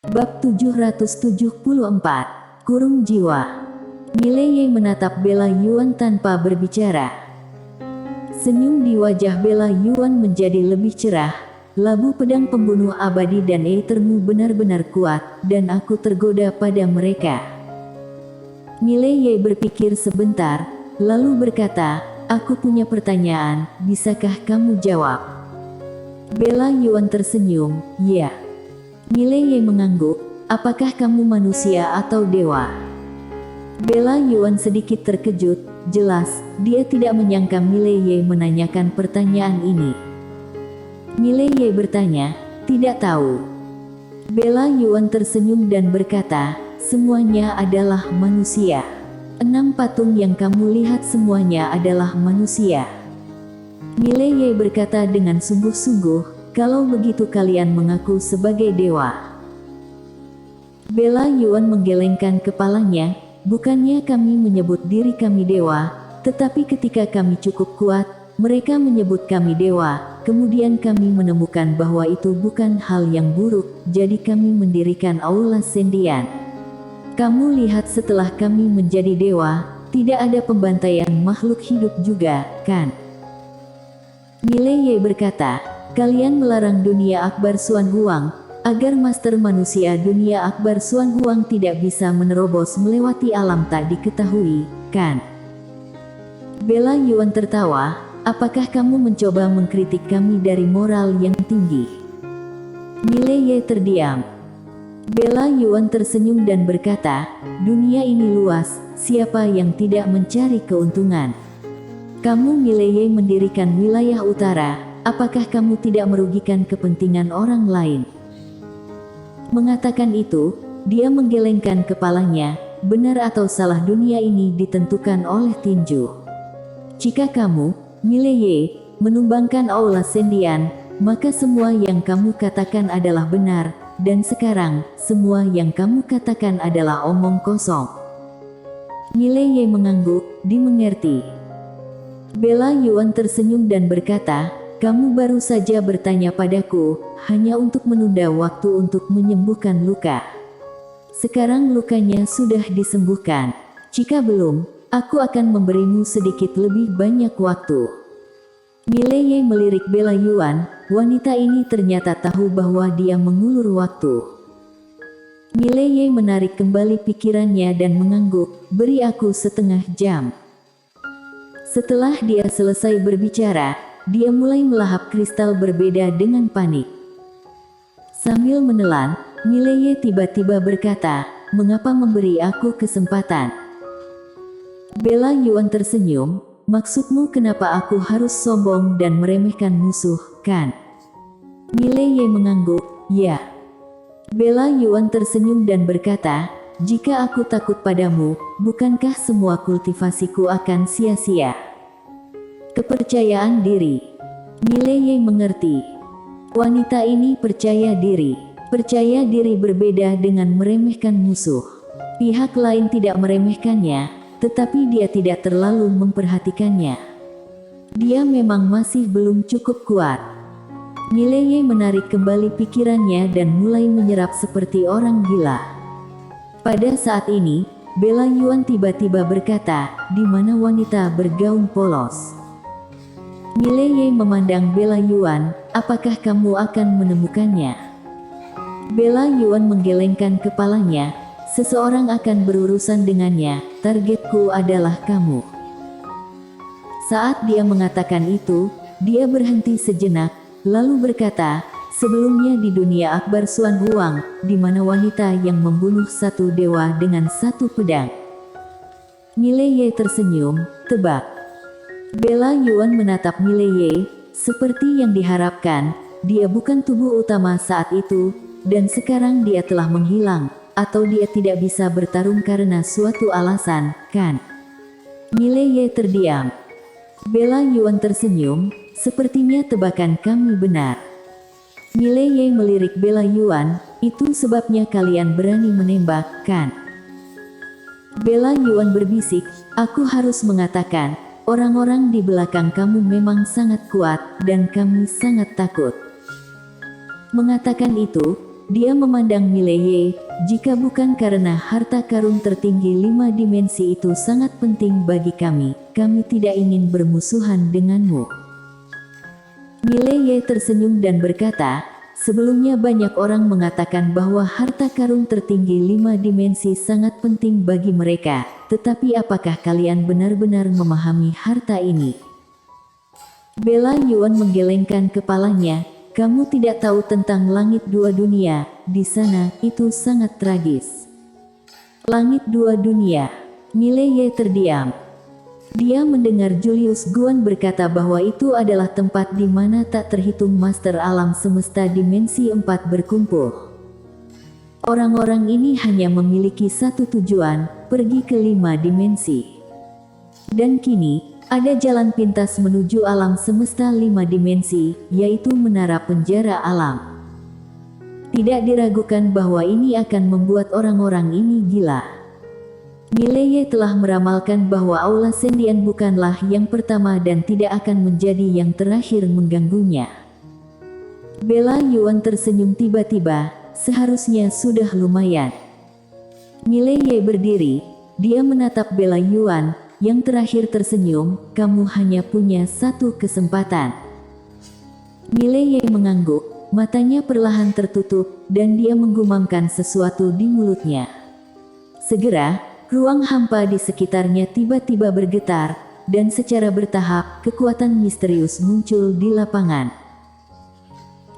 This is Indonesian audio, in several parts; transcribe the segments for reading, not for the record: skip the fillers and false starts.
Bab 774, Kurung Jiwa. Mileye menatap Bella Yuan tanpa berbicara. Senyum di wajah Bella Yuan menjadi lebih cerah. Labu pedang pembunuh abadi dan Aethermu benar-benar kuat, dan aku tergoda pada mereka. Mileye berpikir sebentar, lalu berkata, "Aku punya pertanyaan, bisakah kamu jawab?" Bella Yuan tersenyum, "Ya." Mileye mengangguk, "Apakah kamu manusia atau dewa?" Bella Yuan sedikit terkejut, jelas, dia tidak menyangka Mileye menanyakan pertanyaan ini. Mileye bertanya, "Tidak tahu." Bella Yuan tersenyum dan berkata, "Semuanya adalah manusia. 6 patung yang kamu lihat semuanya adalah manusia." Mileye berkata dengan sungguh-sungguh, "Kalau begitu kalian mengaku sebagai dewa." Bella Yuan menggelengkan kepalanya, "Bukannya kami menyebut diri kami dewa, tetapi ketika kami cukup kuat, mereka menyebut kami dewa, kemudian kami menemukan bahwa itu bukan hal yang buruk, jadi kami mendirikan Aula Sendian. Kamu lihat setelah kami menjadi dewa, tidak ada pembantaian makhluk hidup juga, kan?" Mileye berkata, "Kalian melarang dunia Akbar Suan Huang, agar master manusia dunia Akbar Suan Huang tidak bisa menerobos melewati alam tak diketahui, kan?" Bella Yuan tertawa, "Apakah kamu mencoba mengkritik kami dari moral yang tinggi?" Mileye terdiam. Bella Yuan tersenyum dan berkata, "Dunia ini luas, siapa yang tidak mencari keuntungan? Kamu Mileye mendirikan wilayah utara, apakah kamu tidak merugikan kepentingan orang lain?" Mengatakan itu, dia menggelengkan kepalanya, "Benar atau salah dunia ini ditentukan oleh tinju. Jika kamu, Mileye, menumbangkan Aula Sendian, maka semua yang kamu katakan adalah benar, dan sekarang, semua yang kamu katakan adalah omong kosong." Mileye mengangguk, dimengerti. Bella Yuan tersenyum dan berkata, "Kamu baru saja bertanya padaku, hanya untuk menunda waktu untuk menyembuhkan luka. Sekarang lukanya sudah disembuhkan. Jika belum, aku akan memberimu sedikit lebih banyak waktu." Mileye melirik Bella Yuan, wanita ini ternyata tahu bahwa dia mengulur waktu. Mileye menarik kembali pikirannya dan mengangguk, "Beri aku setengah jam." Setelah dia selesai berbicara, dia mulai melahap kristal berbeda dengan panik. Sambil menelan, Mileye tiba-tiba berkata, "Mengapa memberi aku kesempatan?" Bella Yuan tersenyum, "Maksudmu kenapa aku harus sombong dan meremehkan musuh, kan?" Mileye mengangguk, "Ya." Bella Yuan tersenyum dan berkata, "Jika aku takut padamu, bukankah semua kultivasiku akan sia-sia?" Kepercayaan diri. Mileye mengerti. Wanita ini percaya diri. Percaya diri berbeda dengan meremehkan musuh. Pihak lain tidak meremehkannya, tetapi dia tidak terlalu memperhatikannya. Dia memang masih belum cukup kuat. Mileye menarik kembali pikirannya dan mulai menyerap seperti orang gila. Pada saat ini, Bella Yuan tiba-tiba berkata, "Di mana wanita bergaun polos?" Mileye memandang Bella Yuan, "Apakah kamu akan menemukannya?" Bella Yuan menggelengkan kepalanya, "Seseorang akan berurusan dengannya, targetku adalah kamu." Saat dia mengatakan itu, dia berhenti sejenak, lalu berkata, "Sebelumnya di dunia Akbar Suan Huang, di mana wanita yang membunuh satu dewa dengan satu pedang?" Mileye tersenyum, "Tebak." Bella Yuan menatap Mileye, seperti yang diharapkan, dia bukan tubuh utama saat itu, dan sekarang dia telah menghilang, atau dia tidak bisa bertarung karena suatu alasan, kan? Mileye terdiam. Bella Yuan tersenyum, "Sepertinya tebakan kami benar." Mileye melirik Bella Yuan, "Itu sebabnya kalian berani menembak, kan?" Bella Yuan berbisik, "Aku harus mengatakan, orang-orang di belakang kamu memang sangat kuat, dan kami sangat takut." Mengatakan itu, dia memandang Mileye. Jika bukan karena harta karun tertinggi 5 dimensi itu sangat penting bagi kami tidak ingin bermusuhan denganmu. Mileye tersenyum dan berkata, sebelumnya banyak orang mengatakan bahwa harta karun tertinggi 5 dimensi sangat penting bagi mereka, tetapi apakah kalian benar-benar memahami harta ini? Bela Yuan menggelengkan kepalanya. Kamu tidak tahu tentang langit dua dunia, di sana, itu sangat tragis. Langit dua dunia. Mileye terdiam. Dia mendengar Julius Guan berkata bahwa itu adalah tempat di mana tak terhitung master alam semesta dimensi 4 berkumpul. Orang-orang ini hanya memiliki satu tujuan, pergi ke 5 dimensi. Dan kini, ada jalan pintas menuju alam semesta 5 dimensi, yaitu menara penjara alam. Tidak diragukan bahwa ini akan membuat orang-orang ini gila. Mileye telah meramalkan bahwa Aula Sendian bukanlah yang pertama dan tidak akan menjadi yang terakhir mengganggunya. Bela Yuan tersenyum tiba-tiba, seharusnya sudah lumayan. Mileye berdiri, dia menatap Bela Yuan. Yang terakhir tersenyum, kamu hanya punya satu kesempatan. Mileye mengangguk, matanya perlahan tertutup, dan dia menggumamkan sesuatu di mulutnya. Segera, ruang hampa di sekitarnya tiba-tiba bergetar, dan secara bertahap, kekuatan misterius muncul di lapangan.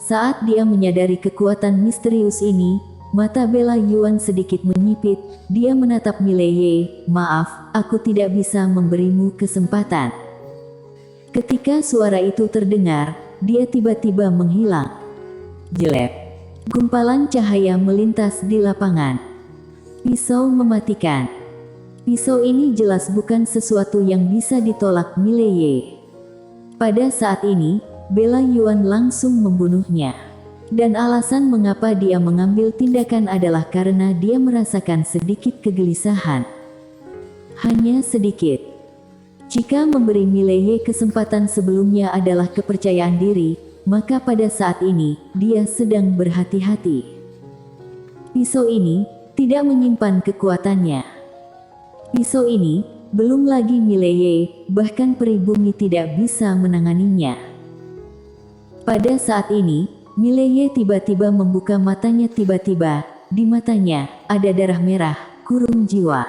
Saat dia menyadari kekuatan misterius ini, mata Bela Yuan sedikit menyipit, dia menatap Mileye, maaf, aku tidak bisa memberimu kesempatan. Ketika suara itu terdengar, dia tiba-tiba menghilang. Jelek. Gumpalan cahaya melintas di lapangan. Pisau mematikan. Pisau ini jelas bukan sesuatu yang bisa ditolak Mileye. Pada saat ini, Bela Yuan langsung membunuhnya. Dan alasan mengapa dia mengambil tindakan adalah karena dia merasakan sedikit kegelisahan. Hanya sedikit. Jika memberi Mileye kesempatan sebelumnya adalah kepercayaan diri, maka pada saat ini, dia sedang berhati-hati. Pisau ini tidak menyimpan kekuatannya. Pisau ini, belum lagi Mileye, bahkan peri bumi tidak bisa menanganinya. Pada saat ini, Mileye tiba-tiba membuka matanya tiba-tiba, di matanya, ada darah merah, kurung jiwa.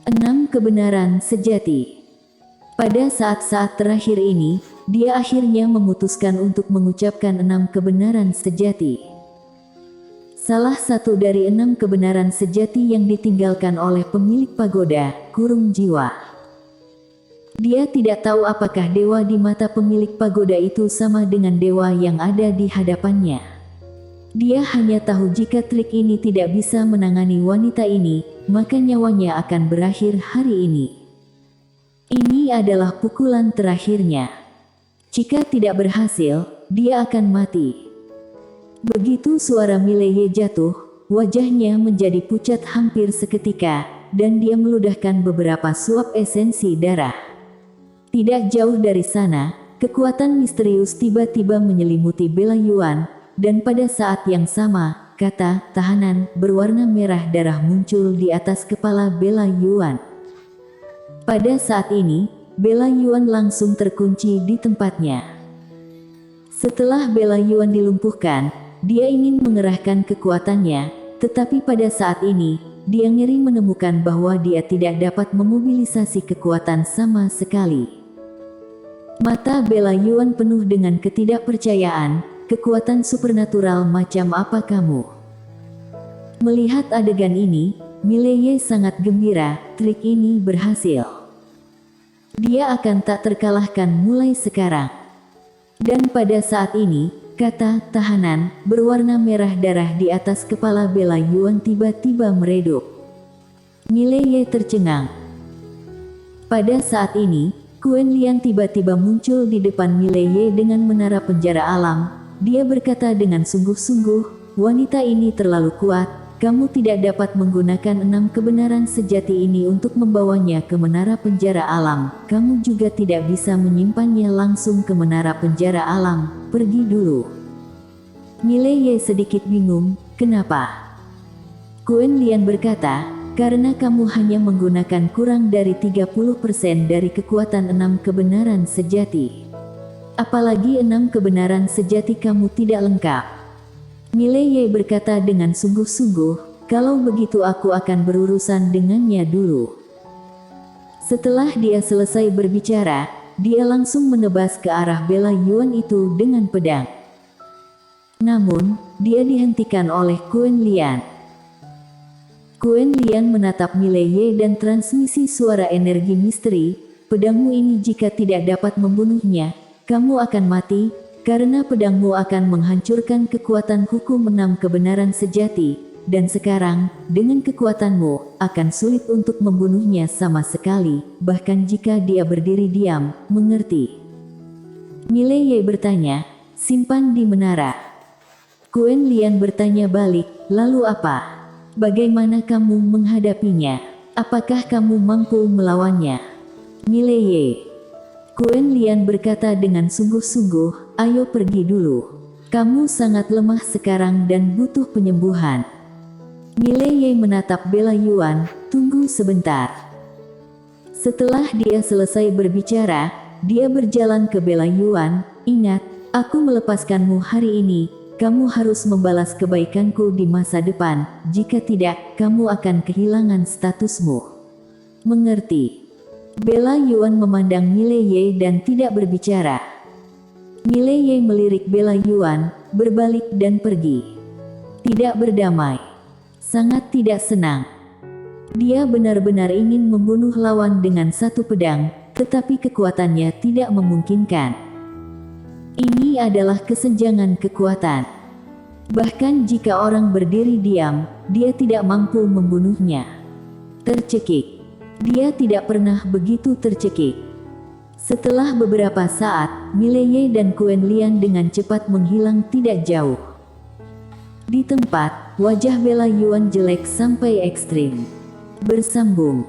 6 kebenaran sejati. Pada saat-saat terakhir ini, dia akhirnya memutuskan untuk mengucapkan 6 kebenaran sejati. Salah satu dari 6 kebenaran sejati yang ditinggalkan oleh pemilik pagoda, kurung jiwa. Dia tidak tahu apakah dewa di mata pemilik pagoda itu sama dengan dewa yang ada di hadapannya. Dia hanya tahu jika trik ini tidak bisa menangani wanita ini, maka nyawanya akan berakhir hari ini. Ini adalah pukulan terakhirnya. Jika tidak berhasil, dia akan mati. Begitu suara Mileye jatuh, wajahnya menjadi pucat hampir seketika, dan dia meludahkan beberapa suap esensi darah. Tidak jauh dari sana, kekuatan misterius tiba-tiba menyelimuti Bela Yuan, dan pada saat yang sama, kata tahanan berwarna merah darah muncul di atas kepala Bela Yuan. Pada saat ini, Bela Yuan langsung terkunci di tempatnya. Setelah Bela Yuan dilumpuhkan, dia ingin mengerahkan kekuatannya, tetapi pada saat ini, dia ngeri menemukan bahwa dia tidak dapat memobilisasi kekuatan sama sekali. Mata Bela Yuan penuh dengan ketidakpercayaan, kekuatan supernatural macam apa kamu? Melihat adegan ini, Mileye sangat gembira, trik ini berhasil. Dia akan tak terkalahkan mulai sekarang. Dan pada saat ini, kata tahanan berwarna merah darah di atas kepala Bela Yuan tiba-tiba meredup. Mileye tercengang. Pada saat ini, Quen Lian tiba-tiba muncul di depan Mileye dengan menara penjara alam. Dia berkata dengan sungguh-sungguh, wanita ini terlalu kuat, kamu tidak dapat menggunakan 6 kebenaran sejati ini untuk membawanya ke menara penjara alam. Kamu juga tidak bisa menyimpannya langsung ke menara penjara alam, pergi dulu. Mileye sedikit bingung, kenapa? Quen Lian berkata, karena kamu hanya menggunakan kurang dari 30% dari kekuatan 6 kebenaran sejati. Apalagi 6 kebenaran sejati kamu tidak lengkap. Mileye berkata dengan sungguh-sungguh, kalau begitu aku akan berurusan dengannya dulu. Setelah dia selesai berbicara, dia langsung menebas ke arah Bella Yuan itu dengan pedang. Namun, dia dihentikan oleh Quen Lian. Quen Lian menatap Mileye dan transmisi suara energi misteri, pedangmu ini jika tidak dapat membunuhnya, kamu akan mati, karena pedangmu akan menghancurkan kekuatan hukum 6 kebenaran sejati, dan sekarang, dengan kekuatanmu, akan sulit untuk membunuhnya sama sekali, bahkan jika dia berdiri diam, mengerti? Mileye bertanya, simpan di menara. Quen Lian bertanya balik, lalu apa? Bagaimana kamu menghadapinya? Apakah kamu mampu melawannya? Mileye. Quen Lian berkata dengan sungguh-sungguh, ayo pergi dulu. Kamu sangat lemah sekarang dan butuh penyembuhan. Mileye menatap Bella Yuan, tunggu sebentar. Setelah dia selesai berbicara, dia berjalan ke Bella Yuan, ingat, aku melepaskanmu hari ini. Kamu harus membalas kebaikanku di masa depan, jika tidak, kamu akan kehilangan statusmu. Mengerti? Bella Yuan memandang Mileye dan tidak berbicara. Mileye melirik Bella Yuan, berbalik dan pergi. Tidak berdamai. Sangat tidak senang. Dia benar-benar ingin membunuh lawan dengan satu pedang, tetapi kekuatannya tidak memungkinkan. Ini adalah kesenjangan kekuatan. Bahkan jika orang berdiri diam, dia tidak mampu membunuhnya. Tercekik. Dia tidak pernah begitu tercekik. Setelah beberapa saat, Mileye dan Quen Lian dengan cepat menghilang tidak jauh. Di tempat, wajah Bella Yuan jelek sampai ekstrim. Bersambung.